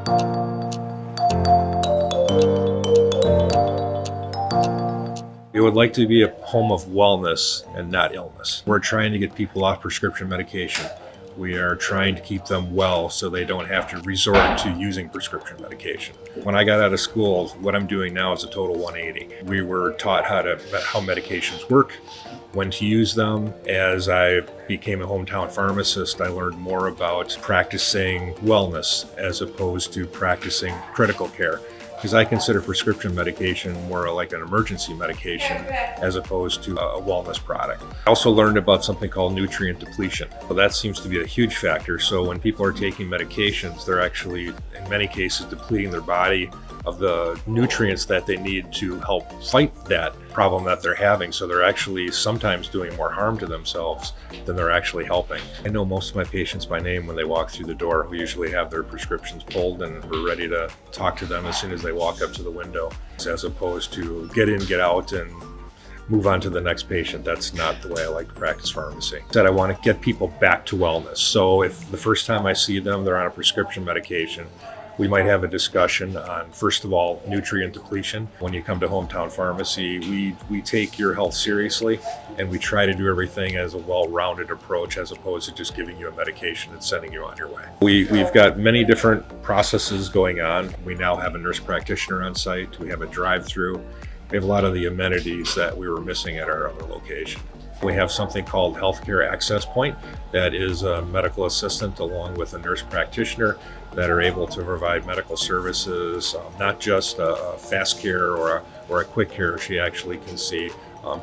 We would like to be a home of wellness and not illness. We're trying to get people off prescription medication. We are trying to keep them well so they don't have to resort to using prescription medication. When I got out of school, what I'm doing now is a total 180. We were taught how medications work, when to use them. As I became a hometown pharmacist, I learned more about practicing wellness as opposed to practicing critical care. Because I consider prescription medication more like an emergency medication as opposed to a wellness product. I also learned about something called nutrient depletion. Well, that seems to be a huge factor. So when people are taking medications, they're actually, in many cases, depleting their body of the nutrients that they need to help fight that problem that they're having. So they're actually sometimes doing more harm to themselves than they're actually helping. I know most of my patients by name when they walk through the door. We usually have their prescriptions pulled and we're ready to talk to them as soon as they walk up to the window, as opposed to get in, get out, and move on to the next patient. That's not the way I like to practice pharmacy. Instead, I want to get people back to wellness. So if the first time I see them, they're on a prescription medication, we might have a discussion on, first of all, nutrient depletion. When you come to Hometown Pharmacy, we take your health seriously and we try to do everything as a well-rounded approach as opposed to just giving you a medication and sending you on your way. We've got many different processes going on. We now have a nurse practitioner on site. We have a drive-through. We have a lot of the amenities that we were missing at our other location. We have something called Healthcare Access Point that is a medical assistant along with a nurse practitioner that are able to provide medical services, not just a fast care or a quick care. She actually can see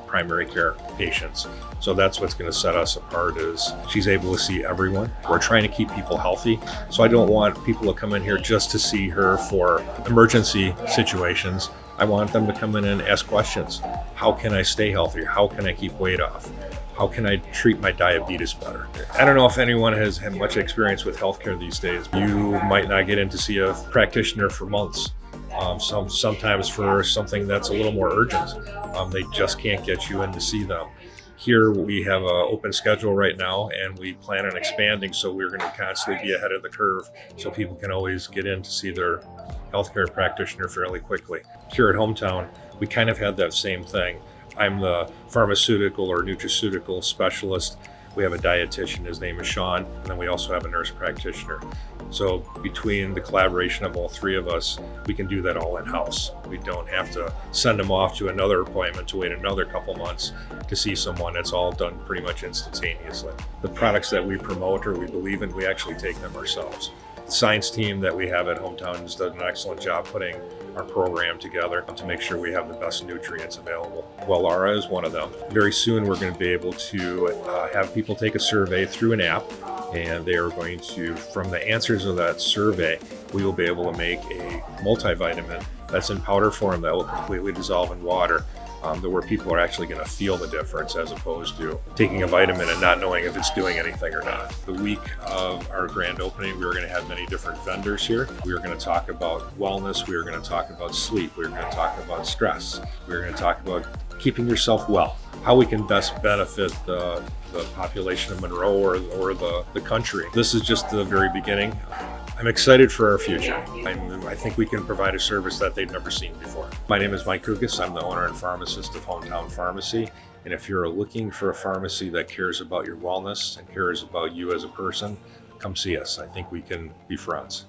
primary care patients. So that's what's going to set us apart, is she's able to see everyone. We're trying to keep people healthy. So I don't want people to come in here just to see her for emergency situations. I want them to come in and ask questions. How can I stay healthier? How can I keep weight off? How can I treat my diabetes better? I don't know if anyone has had much experience with healthcare these days. You might not get in to see a practitioner for months. Sometimes for something that's a little more urgent. They just can't get you in to see them. Here we have an open schedule right now and we plan on expanding, so we're going to constantly be ahead of the curve so people can always get in to see their healthcare practitioner fairly quickly. Here at Hometown, we kind of had that same thing. I'm the pharmaceutical or nutraceutical specialist. We have a dietitian, his name is Sean, and then we also have a nurse practitioner. So between the collaboration of all three of us, we can do that all in-house. We don't have to send them off to another appointment to wait another couple months to see someone. It's all done pretty much instantaneously. The products that we promote or we believe in, we actually take them ourselves. The science team that we have at Hometown has done an excellent job putting our program together to make sure we have the best nutrients available. Wellara is one of them. Very soon we're going to be able to have people take a survey through an app, and they are going to, from the answers of that survey, we will be able to make a multivitamin that's in powder form that will completely dissolve in water, where people are actually going to feel the difference as opposed to taking a vitamin and not knowing if it's doing anything or not. The week of our grand opening, we are going to have many different vendors here. We are going to talk about wellness. We are going to talk about sleep. We are going to talk about stress. We are going to talk about keeping yourself well, how we can best benefit the population of Monroe or the country. This is just the very beginning. I'm excited for our future. I think we can provide a service that they've never seen before. My name is Mike Kugas. I'm the owner and pharmacist of Hometown Pharmacy. And if you're looking for a pharmacy that cares about your wellness and cares about you as a person, come see us. I think we can be friends.